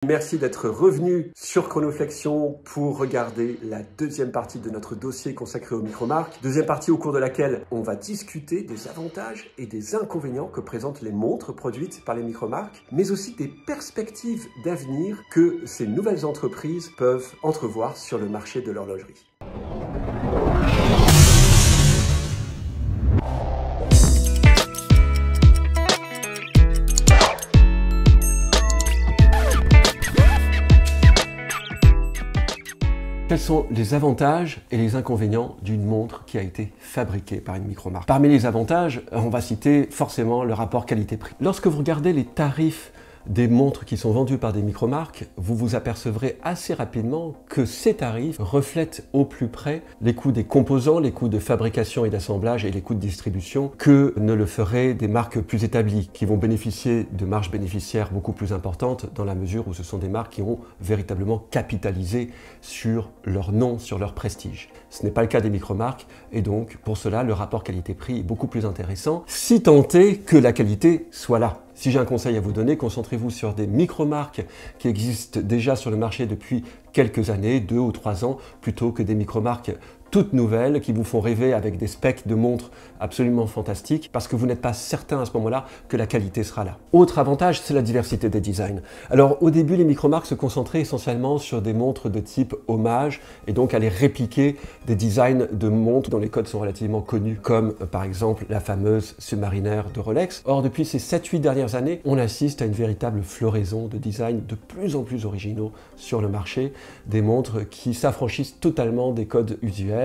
Merci d'être revenu sur Chronoflexion pour regarder la deuxième partie de notre dossier consacré aux micromarques. Deuxième partie au cours de laquelle on va discuter des avantages et des inconvénients que présentent les montres produites par les micromarques, mais aussi des perspectives d'avenir que ces nouvelles entreprises peuvent entrevoir sur le marché de l'horlogerie. Quels sont les avantages et les inconvénients d'une montre qui a été fabriquée par une micromarque? Parmi les avantages, on va citer forcément le rapport qualité-prix. Lorsque vous regardez les tarifs des montres qui sont vendues par des micromarques, vous vous apercevrez assez rapidement que ces tarifs reflètent au plus près les coûts des composants, les coûts de fabrication et d'assemblage et les coûts de distribution que ne le feraient des marques plus établies, qui vont bénéficier de marges bénéficiaires beaucoup plus importantes dans la mesure où ce sont des marques qui ont véritablement capitalisé sur leur nom, sur leur prestige. Ce n'est pas le cas des micromarques et donc pour cela le rapport qualité-prix est beaucoup plus intéressant, si tant est que la qualité soit là. Si j'ai un conseil à vous donner, concentrez-vous sur des micromarques qui existent déjà sur le marché depuis quelques années, 2 ou 3 ans, plutôt que des micromarques toutes nouvelles qui vous font rêver avec des specs de montres absolument fantastiques parce que vous n'êtes pas certain à ce moment-là que la qualité sera là. Autre avantage, c'est la diversité des designs. Alors au début, les micromarques se concentraient essentiellement sur des montres de type hommage et donc allaient répliquer des designs de montres dont les codes sont relativement connus comme par exemple la fameuse Submariner de Rolex. Or depuis ces 7-8 dernières années, on assiste à une véritable floraison de designs de plus en plus originaux sur le marché, des montres qui s'affranchissent totalement des codes usuels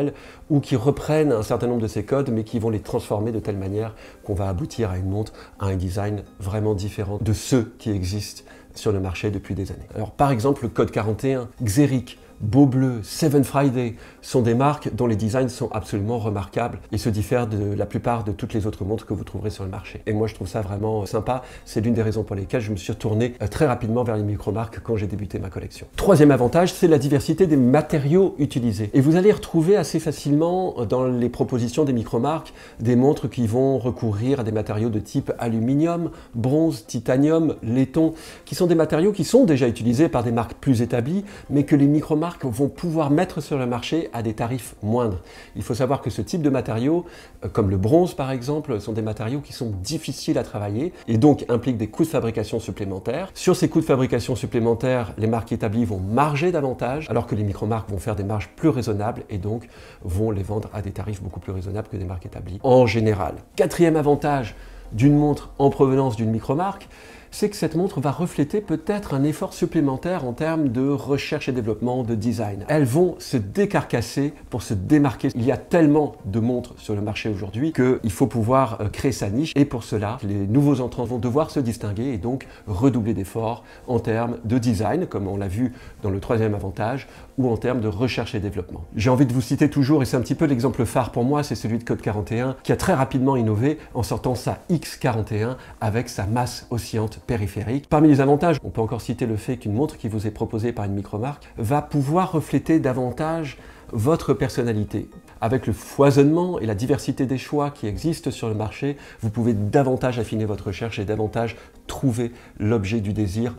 ou qui reprennent un certain nombre de ces codes mais qui vont les transformer de telle manière qu'on va aboutir à une montre, à un design vraiment différent de ceux qui existent sur le marché depuis des années. Alors par exemple le code 41, Xeric, Beau Bleu, Seven Friday sont des marques dont les designs sont absolument remarquables et se diffèrent de la plupart de toutes les autres montres que vous trouverez sur le marché. Et moi je trouve ça vraiment sympa, c'est l'une des raisons pour lesquelles je me suis retourné très rapidement vers les micromarques quand j'ai débuté ma collection. Troisième avantage, c'est la diversité des matériaux utilisés. Et vous allez retrouver assez facilement dans les propositions des micromarques des montres qui vont recourir à des matériaux de type aluminium, bronze, titanium, laiton, qui sont des matériaux qui sont déjà utilisés par des marques plus établies, mais que les micromarques vont pouvoir mettre sur le marché à des tarifs moindres. Il faut savoir que ce type de matériaux, comme le bronze par exemple, sont des matériaux qui sont difficiles à travailler et donc impliquent des coûts de fabrication supplémentaires. Sur ces coûts de fabrication supplémentaires, les marques établies vont marger davantage, alors que les micromarques vont faire des marges plus raisonnables et donc vont les vendre à des tarifs beaucoup plus raisonnables que des marques établies en général. Quatrième avantage d'une montre en provenance d'une micromarque, c'est que cette montre va refléter peut-être un effort supplémentaire en termes de recherche et développement, de design. Elles vont se décarcasser pour se démarquer. Il y a tellement de montres sur le marché aujourd'hui qu'il faut pouvoir créer sa niche et pour cela, les nouveaux entrants vont devoir se distinguer et donc redoubler d'efforts en termes de design, comme on l'a vu dans le troisième avantage, ou en termes de recherche et développement. J'ai envie de vous citer toujours, et c'est un petit peu l'exemple phare pour moi, c'est celui de Code 41, qui a très rapidement innové en sortant sa X41 avec sa masse oscillante périphérique. Parmi les avantages, on peut encore citer le fait qu'une montre qui vous est proposée par une micromarque va pouvoir refléter davantage votre personnalité. Avec le foisonnement et la diversité des choix qui existent sur le marché, vous pouvez davantage affiner votre recherche et davantage trouver l'objet du désir,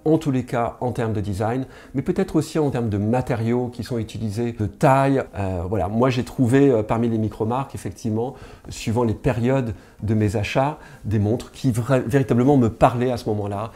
en tous les cas en termes de design, mais peut-être aussi en termes de matériaux qui sont utilisés, de taille. Voilà, moi j'ai trouvé parmi les micromarques, effectivement, suivant les périodes de mes achats, des montres qui véritablement me parlaient à ce moment-là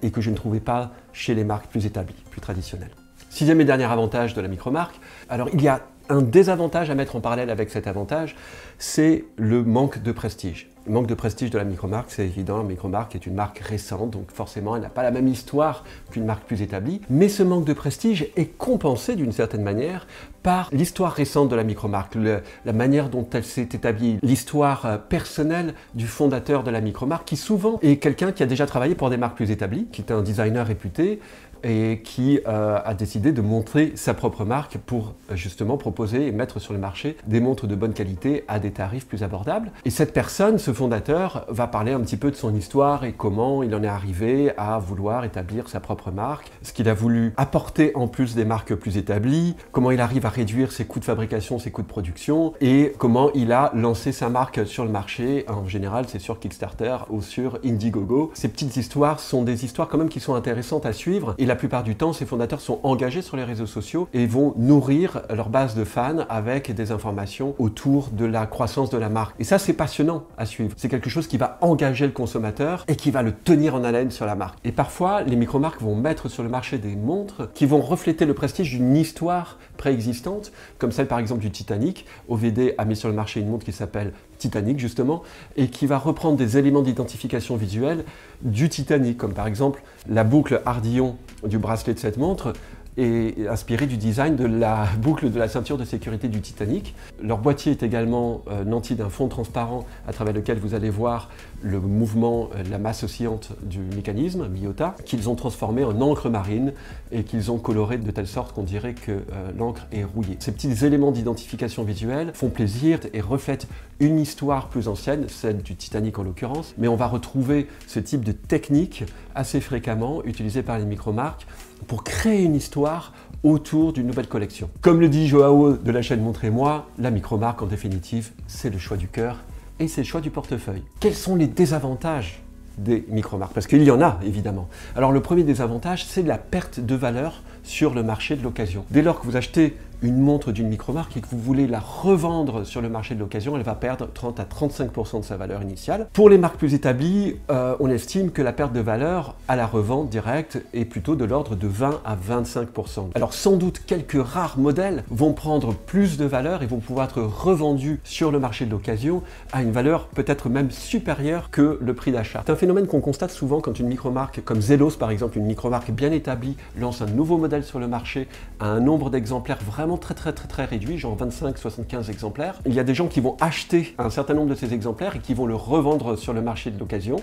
et que je ne trouvais pas chez les marques plus établies, plus traditionnelles. Sixième et dernier avantage de la micromarque, alors il y a un désavantage à mettre en parallèle avec cet avantage, c'est le manque de prestige. Le manque de prestige de la micromarque, c'est évident, la micromarque est une marque récente, donc forcément elle n'a pas la même histoire qu'une marque plus établie, mais ce manque de prestige est compensé d'une certaine manière par l'histoire récente de la micromarque, la manière dont elle s'est établie, l'histoire personnelle du fondateur de la micromarque, qui souvent est quelqu'un qui a déjà travaillé pour des marques plus établies, qui est un designer réputé, et qui a décidé de montrer sa propre marque pour justement proposer et mettre sur le marché des montres de bonne qualité à des tarifs plus abordables. Et cette personne, ce fondateur va parler un petit peu de son histoire et comment il en est arrivé à vouloir établir sa propre marque, ce qu'il a voulu apporter en plus des marques plus établies, comment il arrive à réduire ses coûts de fabrication, ses coûts de production et comment il a lancé sa marque sur le marché. En général, c'est sur Kickstarter ou sur Indiegogo. Ces petites histoires sont des histoires quand même qui sont intéressantes à suivre et la plupart du temps, ces fondateurs sont engagés sur les réseaux sociaux et vont nourrir leur base de fans avec des informations autour de la croissance de la marque. Et ça, c'est passionnant à suivre. C'est quelque chose qui va engager le consommateur et qui va le tenir en haleine sur la marque. Et parfois, les micro-marques vont mettre sur le marché des montres qui vont refléter le prestige d'une histoire préexistante, comme celle par exemple du Titanic. OVD a mis sur le marché une montre qui s'appelle Titanic justement, et qui va reprendre des éléments d'identification visuelle du Titanic, comme par exemple la boucle Ardillon du bracelet de cette montre, est inspiré du design de la boucle de la ceinture de sécurité du Titanic. Leur boîtier est également nanti d'un fond transparent à travers lequel vous allez voir le mouvement, la masse oscillante du mécanisme, Miyota, qu'ils ont transformé en encre marine et qu'ils ont coloré de telle sorte qu'on dirait que l'encre est rouillée. Ces petits éléments d'identification visuelle font plaisir et reflètent une histoire plus ancienne, celle du Titanic en l'occurrence, mais on va retrouver ce type de technique assez fréquemment utilisée par les micro-marques pour créer une histoire autour d'une nouvelle collection. Comme le dit Joao de la chaîne Montrez-moi, la micro-marque en définitive, c'est le choix du cœur et c'est le choix du portefeuille. Quels sont les désavantages des micro-marques? Parce qu'il y en a évidemment. Alors le premier désavantage, c'est la perte de valeur sur le marché de l'occasion. Dès lors que vous achetez une montre d'une micro-marque et que vous voulez la revendre sur le marché de l'occasion, elle va perdre 30 à 35% de sa valeur initiale. Pour les marques plus établies, on estime que la perte de valeur à la revente directe est plutôt de l'ordre de 20 à 25%. Alors sans doute quelques rares modèles vont prendre plus de valeur et vont pouvoir être revendus sur le marché de l'occasion à une valeur peut-être même supérieure que le prix d'achat. C'est un phénomène qu'on constate souvent quand une micro-marque comme Zelos par exemple, une micro-marque bien établie, lance un nouveau modèle sur le marché à un nombre d'exemplaires vraiment très réduit, genre 25-75 exemplaires. Il y a des gens qui vont acheter un certain nombre de ces exemplaires et qui vont le revendre sur le marché de l'occasion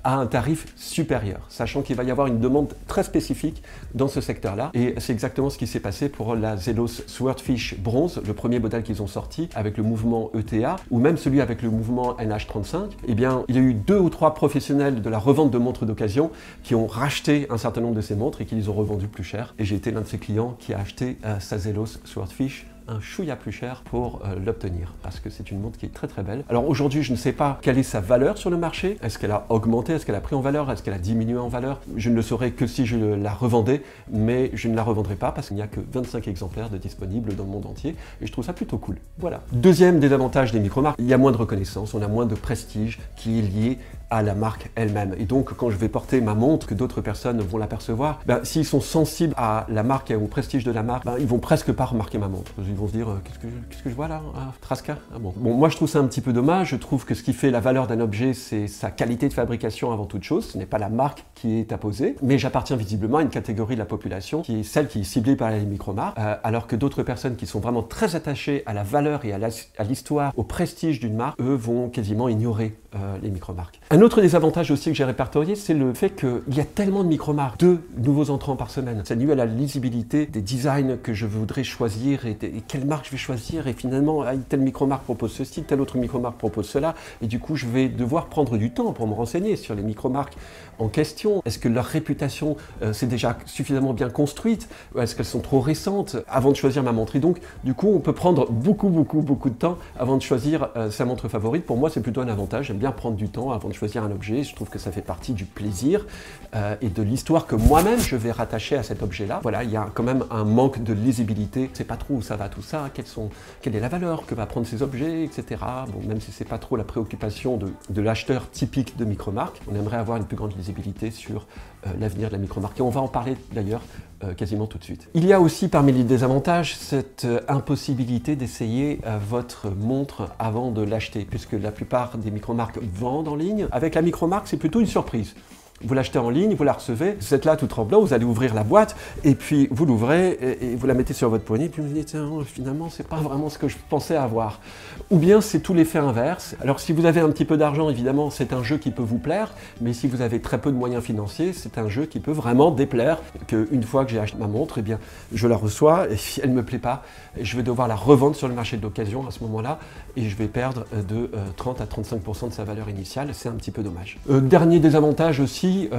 à un tarif supérieur, sachant qu'il va y avoir une demande très spécifique dans ce secteur-là. Et c'est exactement ce qui s'est passé pour la Zelos Swordfish Bronze, le premier modèle qu'ils ont sorti avec le mouvement ETA, ou même celui avec le mouvement NH35. Eh bien, il y a eu 2 ou 3 professionnels de la revente de montres d'occasion qui ont racheté un certain nombre de ces montres et qui les ont revendues plus cher. Et j'ai été l'un de ces clients qui a acheté sa Zelos Swordfish un chouïa plus cher pour l'obtenir, parce que c'est une montre qui est très belle. Alors aujourd'hui, je ne sais pas quelle est sa valeur sur le marché. Est-ce qu'elle a augmenté? Est-ce qu'elle a pris en valeur? Est-ce qu'elle a diminué en valeur? Je ne le saurais que si je la revendais, mais je ne la revendrai pas parce qu'il n'y a que 25 exemplaires de disponibles dans le monde entier et je trouve ça plutôt cool. Voilà. Deuxième désavantage des micro-marques, il y a moins de reconnaissance, on a moins de prestige qui est lié à la marque elle-même. Et donc, quand je vais porter ma montre, que d'autres personnes vont l'apercevoir, s'ils sont sensibles à la marque et au prestige de la marque, ils vont presque pas remarquer ma montre. Ils vont se dire, qu'est-ce que je vois là? Traska? Bon, moi je trouve ça un petit peu dommage. Je trouve que ce qui fait la valeur d'un objet, c'est sa qualité de fabrication avant toute chose. Ce n'est pas la marque qui est apposée. Mais j'appartiens visiblement à une catégorie de la population qui est celle qui est ciblée par les micro-marques, alors que d'autres personnes qui sont vraiment très attachées à la valeur et à l'histoire, au prestige d'une marque, eux vont quasiment ignorer les micro-marques. Un autre désavantage aussi que j'ai répertorié, c'est le fait qu'il y a tellement de micro-marques, 2 nouveaux entrants par semaine. Ça nuit à la lisibilité des designs que je voudrais choisir et quelle marque je vais choisir. Et finalement, telle micro-marque propose ceci, telle autre micro-marque propose cela. Et du coup, je vais devoir prendre du temps pour me renseigner sur les micro-marques en question. Est-ce que leur réputation c'est déjà suffisamment bien construite? Est-ce qu'elles sont trop récentes avant de choisir ma montre? Et donc, du coup, on peut prendre beaucoup de temps avant de choisir sa montre favorite. Pour moi, c'est plutôt un avantage. J'aime bien prendre du temps avant de choisir un objet. Je trouve que ça fait partie du plaisir et de l'histoire que moi-même je vais rattacher à cet objet-là. Voilà, il y a quand même un manque de lisibilité. C'est pas trop où ça va tout ça, quelle est la valeur que va prendre ces objets, etc. Bon, même si c'est pas trop la préoccupation de l'acheteur typique de micro-marque, on aimerait avoir une plus grande lisibilité sur l'avenir de la micro-marque. Et on va en parler d'ailleurs quasiment tout de suite. Il y a aussi parmi les désavantages cette impossibilité d'essayer votre montre avant de l'acheter, puisque la plupart des micro-marques vendent en ligne. Avec la micro-marque, c'est plutôt une surprise. Vous l'achetez en ligne, vous la recevez, vous êtes là tout tremblant, vous allez ouvrir la boîte, et puis vous l'ouvrez, et vous la mettez sur votre poignet, et puis vous vous dites, tiens, finalement, c'est pas vraiment ce que je pensais avoir. Ou bien c'est tout l'effet inverse. Alors si vous avez un petit peu d'argent, évidemment, c'est un jeu qui peut vous plaire, mais si vous avez très peu de moyens financiers, c'est un jeu qui peut vraiment déplaire, qu'une fois que j'ai acheté ma montre, eh bien, je la reçois, et si elle ne me plaît pas, je vais devoir la revendre sur le marché de l'occasion à ce moment-là, et je vais perdre de 30 à 35% de sa valeur initiale. C'est un petit peu dommage. Dernier désavantage aussi,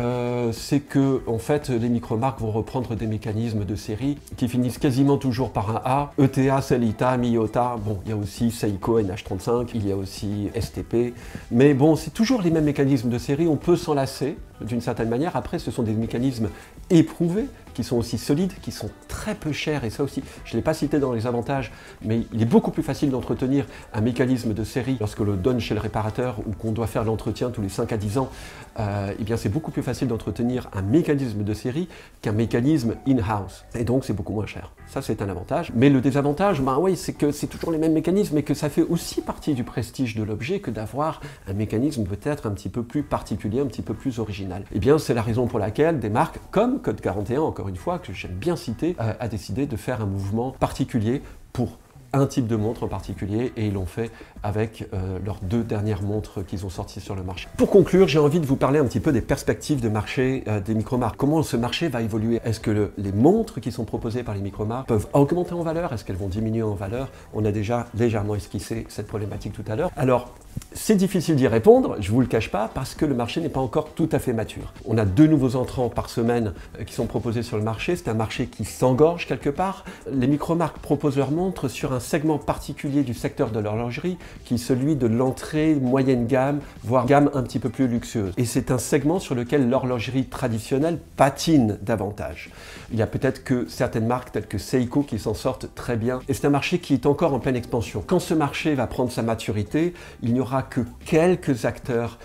c'est que en fait, les micro-marques vont reprendre des mécanismes de série qui finissent quasiment toujours par un A. ETA, Sellita, Miyota, bon, il y a aussi Seiko, NH35, il y a aussi STP, mais bon, c'est toujours les mêmes mécanismes de série, on peut s'en lasser d'une certaine manière. Après, ce sont des mécanismes éprouvés, qui sont aussi solides, qui sont très peu chers, et ça aussi, je ne l'ai pas cité dans les avantages, mais il est beaucoup plus facile d'entretenir un mécanisme de série lorsque l'on le donne chez le réparateur ou qu'on doit faire l'entretien tous les 5 à 10 ans, eh bien c'est beaucoup plus facile d'entretenir un mécanisme de série qu'un mécanisme in-house, et donc c'est beaucoup moins cher. Ça, c'est un avantage. Mais le désavantage, ben oui, c'est que c'est toujours les mêmes mécanismes, et que ça fait aussi partie du prestige de l'objet que d'avoir un mécanisme peut-être un petit peu plus particulier, un petit peu plus original. Eh bien, c'est la raison pour laquelle des marques comme Code 41, encore une fois, que j'aime bien citer, a décidé de faire un mouvement particulier pour un type de montre en particulier, et ils l'ont fait avec leurs 2 dernières montres qu'ils ont sorties sur le marché. Pour conclure, j'ai envie de vous parler un petit peu des perspectives de marché des micro-marques. Comment ce marché va évoluer? Est-ce que les montres qui sont proposées par les micro-marques peuvent augmenter en valeur? Est-ce qu'elles vont diminuer en valeur? On a déjà légèrement esquissé cette problématique tout à l'heure. Alors, c'est difficile d'y répondre, je ne vous le cache pas, parce que le marché n'est pas encore tout à fait mature. On a 2 nouveaux entrants par semaine qui sont proposés sur le marché. C'est un marché qui s'engorge quelque part. Les micro-marques proposent leurs montres sur un segment particulier du secteur de l'horlogerie, qui est celui de l'entrée moyenne gamme, voire gamme un petit peu plus luxueuse. Et c'est un segment sur lequel l'horlogerie traditionnelle patine davantage. Il y a peut-être que certaines marques telles que Seiko qui s'en sortent très bien. Et c'est un marché qui est encore en pleine expansion. Quand ce marché va prendre sa maturité, il n'y aura que quelques acteurs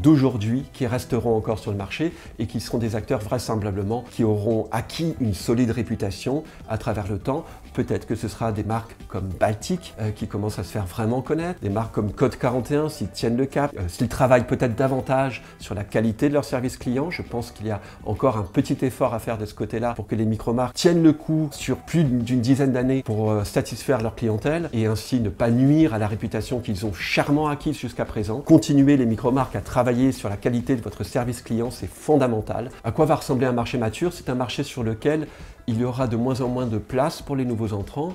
d'aujourd'hui qui resteront encore sur le marché, et qui seront des acteurs vraisemblablement qui auront acquis une solide réputation à travers le temps. Peut-être que ce sera des marques comme Baltic qui commencent à se faire vraiment connaître, des marques comme Code 41 s'ils tiennent le cap, s'ils travaillent peut-être davantage sur la qualité de leur service client. Je pense qu'il y a encore un petit effort à faire de ce côté-là pour que les micro-marques tiennent le coup sur plus d'une dizaine d'années pour satisfaire leur clientèle, et ainsi ne pas nuire à la réputation qu'ils ont chèrement acquise jusqu'à présent. Continuer les micro-marques à travailler sur la qualité de votre service client, c'est fondamental. À quoi va ressembler un marché mature? C'est un marché sur lequel il y aura de moins en moins de place pour les nouveaux entrants,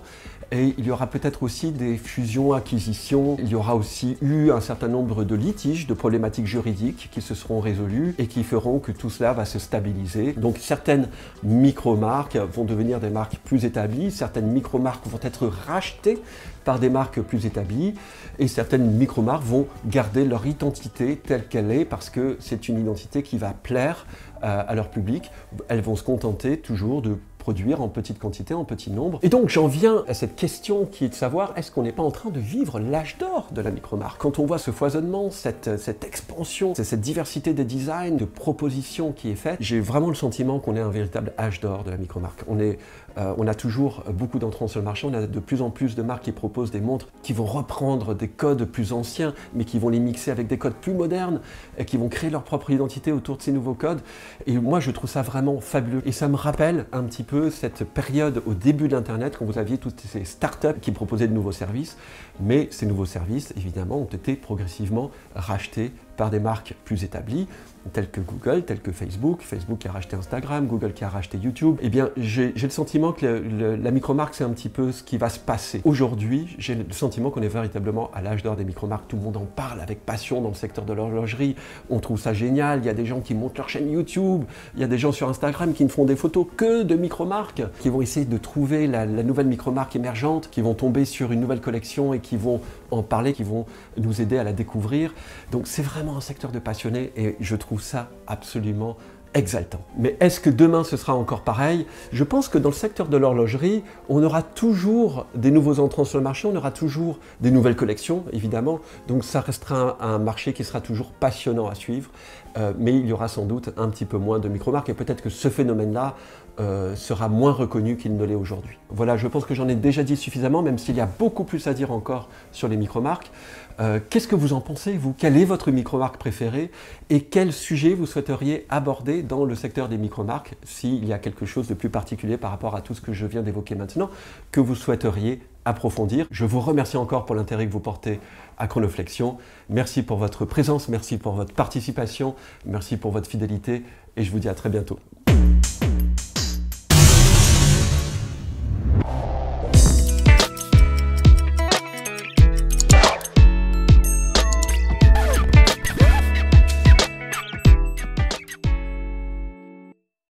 et il y aura peut-être aussi des fusions-acquisitions. Il y aura aussi eu un certain nombre de litiges, de problématiques juridiques qui se seront résolues et qui feront que tout cela va se stabiliser. Donc certaines micro-marques vont devenir des marques plus établies, certaines micro-marques vont être rachetées par des marques plus établies, et certaines micro-marques vont garder leur identité telle qu'elle est, parce que c'est une identité qui va plaire à leur public. Elles vont se contenter toujours de produire en petite quantité, en petit nombre. Et donc j'en viens à cette question qui est de savoir, est-ce qu'on n'est pas en train de vivre l'âge d'or de la micro-marque? Quand on voit ce foisonnement, cette expansion, cette diversité des designs, de propositions qui est faite, j'ai vraiment le sentiment qu'on est un véritable âge d'or de la micro-marque. On a toujours beaucoup d'entrants sur le marché, on a de plus en plus de marques qui proposent des montres qui vont reprendre des codes plus anciens, mais qui vont les mixer avec des codes plus modernes, et qui vont créer leur propre identité autour de ces nouveaux codes. Et moi, je trouve ça vraiment fabuleux. Et ça me rappelle un petit peu cette période au début de l'Internet, quand vous aviez toutes ces startups qui proposaient de nouveaux services, mais ces nouveaux services, évidemment, ont été progressivement rachetés par des marques plus établies, telles que Google, telles que Facebook qui a racheté Instagram, Google qui a racheté YouTube. Eh bien, j'ai le sentiment que la micro-marque, c'est un petit peu ce qui va se passer. Aujourd'hui, j'ai le sentiment qu'on est véritablement à l'âge d'or des micro-marques. Tout le monde en parle avec passion dans le secteur de l'horlogerie. On trouve ça génial. Il y a des gens qui montent leur chaîne YouTube. Il y a des gens sur Instagram qui ne font des photos que de micro-marques, qui vont essayer de trouver la nouvelle micro-marque émergente, qui vont tomber sur une nouvelle collection et qui vont en parler, qui vont nous aider à la découvrir. Donc c'est vraiment un secteur de passionnés, et je trouve ça absolument exaltant. Mais est-ce que demain ce sera encore pareil? Je pense que dans le secteur de l'horlogerie, on aura toujours des nouveaux entrants sur le marché, on aura toujours des nouvelles collections, évidemment. Donc ça restera un marché qui sera toujours passionnant à suivre, mais il y aura sans doute un petit peu moins de micro-marques, et peut-être que ce phénomène-là sera moins reconnu qu'il ne l'est aujourd'hui. Voilà, je pense que j'en ai déjà dit suffisamment, même s'il y a beaucoup plus à dire encore sur les micromarques. Qu'est-ce que vous en pensez, vous? Quelle est votre micromarque préférée? Et quel sujet vous souhaiteriez aborder dans le secteur des micromarques, s'il y a quelque chose de plus particulier par rapport à tout ce que je viens d'évoquer maintenant, que vous souhaiteriez approfondir? Je vous remercie encore pour l'intérêt que vous portez à Chronoflexion. Merci pour votre présence, merci pour votre participation, merci pour votre fidélité, et je vous dis à très bientôt.